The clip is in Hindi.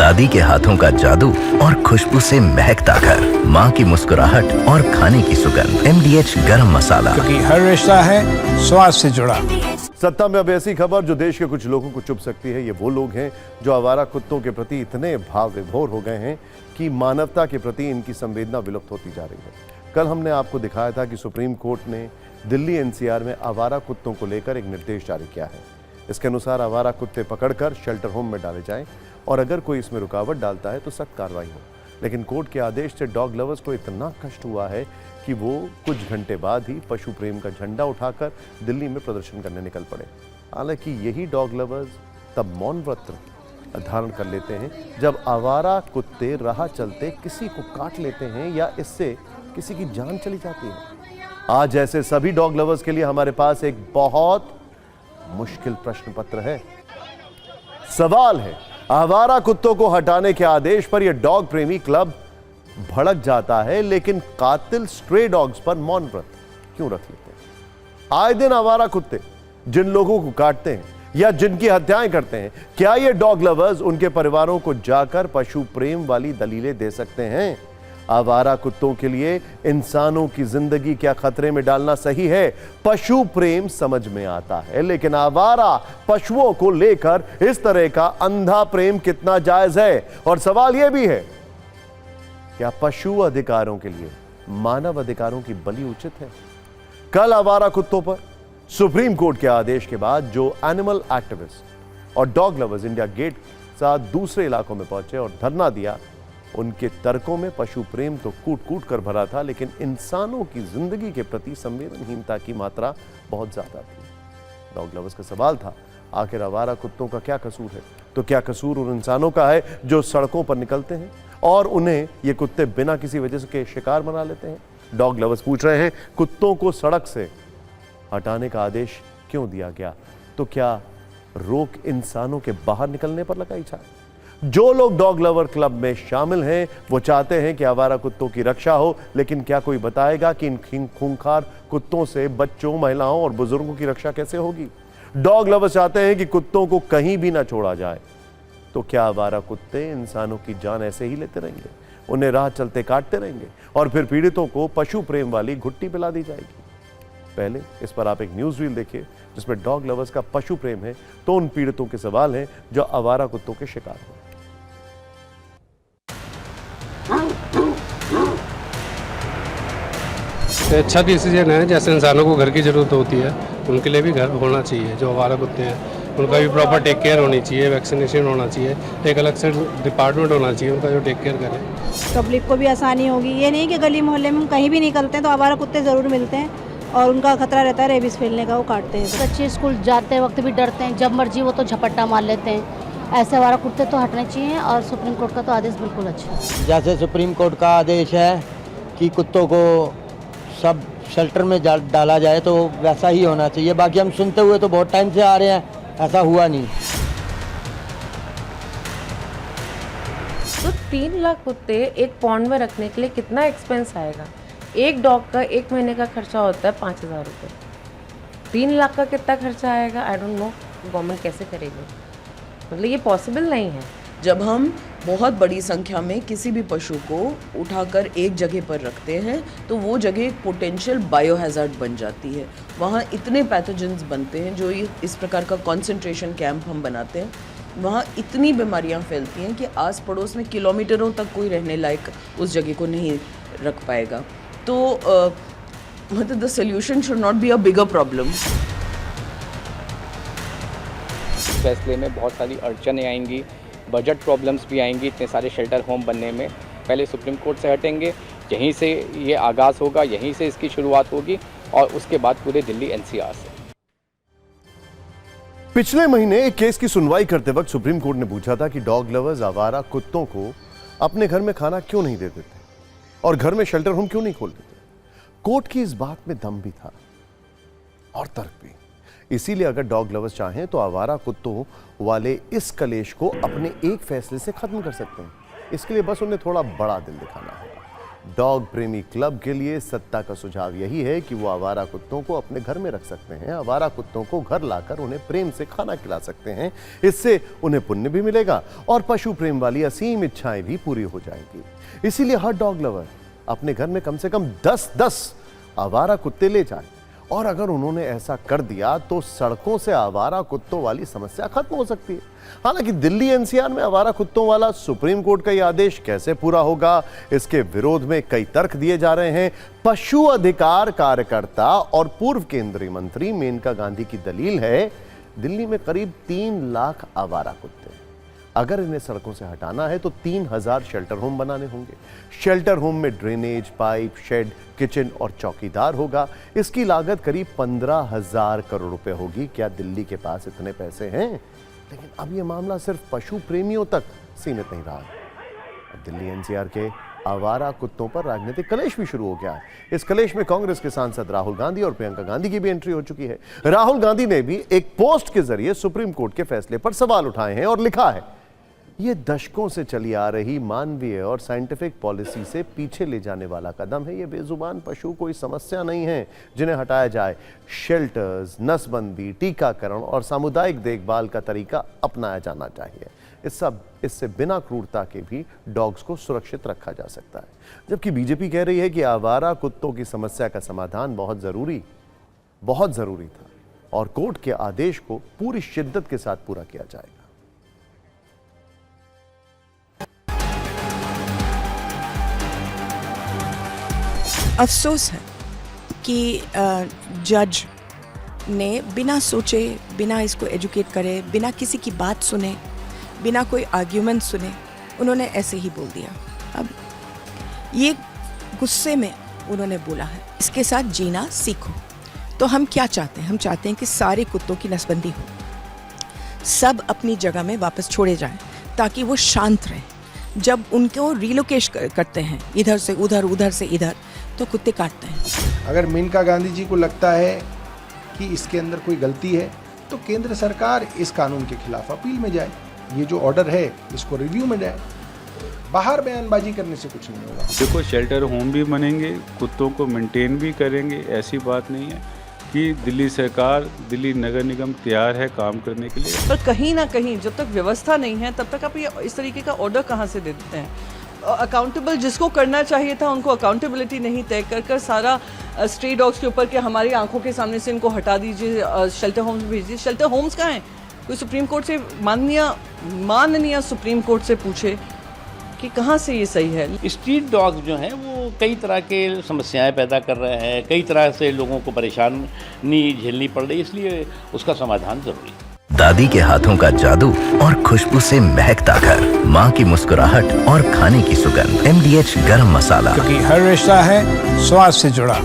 दादी के हाथों का जादू और खुशबू से महकता घर, माँ की मुस्कुराहट और खाने की सुगंध। MDH गरम मसाला, क्योंकि हर रिश्ता है स्वाद से जुड़ा। सत्ता में अब ऐसी खबर जो देश के कुछ लोगों को चुभ सकती है। ये वो लोग हैं जो आवारा कुत्तों के प्रति इतने भाव विभोर हो गए हैं कि मानवता के प्रति इनकी संवेदना विलुप्त होती जा रही है। कल हमने आपको दिखाया था कि सुप्रीम कोर्ट ने दिल्ली NCR में आवारा कुत्तों को लेकर एक निर्देश जारी किया है। इसके अनुसार आवारा कुत्ते पकड़कर शेल्टर होम में डाले जाएं और अगर कोई इसमें रुकावट डालता है तो सख्त कार्रवाई हो। लेकिन कोर्ट के आदेश से डॉग लवर्स को इतना कष्ट हुआ है कि वो कुछ घंटे बाद ही पशु प्रेम का झंडा उठाकर दिल्ली में प्रदर्शन करने निकल पड़े। हालांकि यही डॉग लवर्स तब मौन व्रत धारण कर लेते हैं जब आवारा कुत्ते राह चलते किसी को काट लेते हैं या इससे किसी की जान चली जाती है। आज ऐसे सभी डॉग लवर्स के लिए हमारे पास एक बहुत मुश्किल प्रश्न पत्र है। सवाल है, आवारा कुत्तों को हटाने के आदेश पर यह डॉग प्रेमी क्लब भड़क जाता है, लेकिन कातिल स्ट्रे डॉग्स पर मौन व्रत क्यों रख लेते हैं? आए दिन आवारा कुत्ते जिन लोगों को काटते हैं या जिनकी हत्याएं करते हैं, क्या ये डॉग लवर्स उनके परिवारों को जाकर पशु प्रेम वाली दलीलें दे सकते हैं? आवारा कुत्तों के लिए इंसानों की जिंदगी क्या खतरे में डालना सही है? पशु प्रेम समझ में आता है, लेकिन आवारा पशुओं को लेकर इस तरह का अंधा प्रेम कितना जायज है? और सवाल यह भी है, क्या पशु अधिकारों के लिए मानव अधिकारों की बलि उचित है? कल आवारा कुत्तों पर सुप्रीम कोर्ट के आदेश के बाद जो एनिमल एक्टिविस्ट और डॉग लवर्स इंडिया गेट साथ दूसरे इलाकों में पहुंचे और धरना दिया, उनके तर्कों में पशु प्रेम तो कूट कूट कर भरा था, लेकिन इंसानों की जिंदगी के प्रति संवेदनहीनता की मात्रा बहुत ज्यादा थी। डॉग लवर्स का सवाल था, आखिर आवारा कुत्तों का क्या कसूर है? तो क्या कसूर उन इंसानों का है जो सड़कों पर निकलते हैं और उन्हें ये कुत्ते बिना किसी वजह के शिकार बना लेते हैं? डॉग लवर्स पूछ रहे हैं, कुत्तों को सड़क से हटाने का आदेश क्यों दिया गया? तो क्या रोक इंसानों के बाहर निकलने पर लगाई जाए? जो लोग डॉग लवर क्लब में शामिल हैं वो चाहते हैं कि आवारा कुत्तों की रक्षा हो, लेकिन क्या कोई बताएगा कि इन खूंखार कुत्तों से बच्चों, महिलाओं और बुजुर्गों की रक्षा कैसे होगी? डॉग लवर चाहते हैं कि कुत्तों को कहीं भी ना छोड़ा जाए। तो क्या आवारा कुत्ते इंसानों की जान ऐसे ही लेते रहेंगे? उन्हें राह चलते काटते रहेंगे और फिर पीड़ितों को पशु प्रेम वाली घुट्टी पिला दी जाएगी? पहले इस पर आप एक न्यूज रील देखिए जिसमें डॉग लवर्स का पशु प्रेम है, तो उन पीड़ितों के सवाल हैं जो आवारा कुत्तों के शिकार हुए। अच्छा डिसीजन है। जैसे इंसानों को घर की ज़रूरत होती है, उनके लिए भी घर होना चाहिए। जो आवारा कुत्ते हैं उनका भी प्रॉपर टेक केयर होनी चाहिए, वैक्सीनेशन होना चाहिए, एक अलग से डिपार्टमेंट होना चाहिए उनका जो टेक केयर करे। पब्लिक को भी आसानी होगी। ये नहीं कि गली मोहल्ले में कहीं भी निकलते हैं तो आवारा कुत्ते ज़रूर मिलते हैं और उनका खतरा रहता है रेबीज फैलने का, वो काटते हैं। बच्चे स्कूल जाते वक्त भी डरते हैं, जब मर्जी वो तो झपट्टा मार लेते हैं। ऐसे आवारा कुत्ते तो हटने चाहिए और सुप्रीम कोर्ट का तो आदेश बिल्कुल अच्छा है। जैसे सुप्रीम कोर्ट का आदेश है कि कुत्तों को सब शेल्टर में डाला जाए, तो वैसा ही होना चाहिए। बाकी हम सुनते हुए तो बहुत टाइम से आ रहे हैं, ऐसा हुआ नहीं। तो 3 लाख कुत्ते एक पॉन्ड में रखने के लिए कितना एक्सपेंस आएगा? एक डॉग का 1 महीने का खर्चा होता है 5,000 रुपये। 3 लाख का कितना खर्चा आएगा? आई डोंट नो, गवर्नमेंट कैसे करेगी? मतलब ये पॉसिबल नहीं है। जब हम बहुत बड़ी संख्या में किसी भी पशु को उठाकर एक जगह पर रखते हैं तो वो जगह एक पोटेंशियल बायोहैज़ार्ड बन जाती है। वहाँ इतने पैथोजेंस बनते हैं, जो इस प्रकार का कंसंट्रेशन कैंप हम बनाते हैं, वहाँ इतनी बीमारियाँ फैलती हैं कि आस पड़ोस में किलोमीटरों तक कोई रहने लायक उस जगह को नहीं रख पाएगा। तो मतलब the solution should not be a bigger problem. फैसले में बहुत सारी अड़चनें आएंगी, बजट प्रॉब्लम्स भी आएंगी इतने सारे शेल्टर होम बनने में। पहले सुप्रीम कोर्ट से हटेंगे, यहीं से ये आगाज़ होगा, यहीं से इसकी शुरुआत होगी और उसके बाद पूरे दिल्ली NCR से। पिछले महीने एक केस की सुनवाई करते वक्त सुप्रीम कोर्ट ने पूछा था कि डॉग लवर्स आवारा कुत्तों को अपने घर में खाना क्यों नहीं देते थे और घर में शेल्टर होम क्यों नहीं खोल देते। कोर्ट की इस बात में दम भी था और तर्क भी। इसीलिए अगर डॉग लवर्स चाहें तो आवारा कुत्तों वाले इस कलेश को अपने एक फैसले से खत्म कर सकते हैं। इसके लिए बस उन्हें थोड़ा बड़ा दिल दिखाना होगा। डॉग प्रेमी क्लब के लिए सत्ता का सुझाव यही है कि वो आवारा कुत्तों को अपने घर में रख सकते हैं, आवारा कुत्तों को घर लाकर उन्हें प्रेम से खाना खिला सकते हैं। इससे उन्हें पुण्य भी मिलेगा और पशु प्रेम वाली असीम इच्छाएं भी पूरी हो जाएंगी। इसीलिए हर डॉग लवर अपने घर में कम से कम 10-10 आवारा कुत्ते ले जाए, और अगर उन्होंने ऐसा कर दिया तो सड़कों से आवारा कुत्तों वाली समस्या खत्म हो सकती है। हालांकि दिल्ली एनसीआर में आवारा कुत्तों वाला सुप्रीम कोर्ट का यह आदेश कैसे पूरा होगा, इसके विरोध में कई तर्क दिए जा रहे हैं। पशु अधिकार कार्यकर्ता और पूर्व केंद्रीय मंत्री मेनका गांधी की दलील है, दिल्ली में करीब 3 लाख आवारा कुत्ते, अगर इन्हें सड़कों से हटाना है तो 3000 शेल्टर होम बनाने होंगे। शेल्टर होम में ड्रेनेज, पाइप, शेड, किचन और चौकीदार होगा। इसकी लागत करीब 15,000 करोड़ रुपए होगी। क्या दिल्ली के पास इतने पैसे हैं? लेकिन अब यह मामला सिर्फ पशु प्रेमियों तक सीमित नहीं रहा। अब दिल्ली एनसीआर के आवारा कुत्तों पर राजनीतिक कलेश भी शुरू हो गया है। इस कलेश में कांग्रेस के सांसद राहुल गांधी और प्रियंका गांधी की भी एंट्री हो चुकी है। राहुल गांधी ने भी एक पोस्ट के जरिए सुप्रीम कोर्ट के फैसले पर सवाल उठाए हैं और लिखा है, ये दशकों से चली आ रही मानवीय और साइंटिफिक पॉलिसी से पीछे ले जाने वाला कदम है। ये बेजुबान पशु कोई समस्या नहीं है जिन्हें हटाया जाए। शेल्टर्स, नसबंदी, टीकाकरण और सामुदायिक देखभाल का तरीका अपनाया जाना चाहिए। इससे बिना क्रूरता के भी डॉग्स को सुरक्षित रखा जा सकता है। जबकि बीजेपी कह रही है कि आवारा कुत्तों की समस्या का समाधान बहुत जरूरी था और कोर्ट के आदेश को पूरी शिद्दत के साथ पूरा किया जाएगा। अफसोस है कि जज ने बिना सोचे, बिना इसको एजुकेट करे, बिना किसी की बात सुने, बिना कोई आर्ग्यूमेंट सुने, उन्होंने ऐसे ही बोल दिया। अब ये गुस्से में उन्होंने बोला है, इसके साथ जीना सीखो। तो हम क्या चाहते हैं? हम चाहते हैं कि सारे कुत्तों की नसबंदी हो, सब अपनी जगह में वापस छोड़े जाएं ताकि वो शांत रहे। जब उनको रिलोकेश करते हैं इधर से उधर, उधर से इधर, तो कुत्ते काटते हैं। अगर मेनका गांधी जी को लगता है कि इसके अंदर कोई गलती है तो केंद्र सरकार इस कानून के खिलाफ अपील में जाए। ये जो ऑर्डर है इसको रिव्यू में जाए। बाहर बयानबाजी करने से कुछ नहीं होगा। देखो, शेल्टर होम भी बनेंगे, कुत्तों को मेंटेन भी करेंगे। ऐसी बात नहीं है कि दिल्ली सरकार, दिल्ली नगर निगम तैयार है काम करने के लिए। पर कहीं ना कहीं जब तक व्यवस्था नहीं है तब तक आप ये इस तरीके का ऑर्डर कहाँ से दे देते हैं? अकाउंटेबल जिसको करना चाहिए था उनको अकाउंटेबिलिटी नहीं तय कर सारा स्ट्री डॉग्स के ऊपर कि हमारी आंखों के सामने से इनको हटा दीजिए, शेल्टर होम्स भेजिए। शेल्टर होम्स कहाँ हैं? कोई सुप्रीम कोर्ट से माननीय सुप्रीम कोर्ट से पूछे कि कहाँ से ये सही है। स्ट्रीट डॉग जो हैं वो कई तरह के समस्याएं पैदा कर रहे हैं, कई तरह से लोगों को परेशानी झेलनी पड़ रही है, इसलिए उसका समाधान जरूरी है। दादी के हाथों का जादू और खुशबू से महकता घर, माँ की मुस्कुराहट और खाने की सुगंध, MDH गरम मसाला, क्योंकि हर रिश्ता है स्वाद से जुड़ा।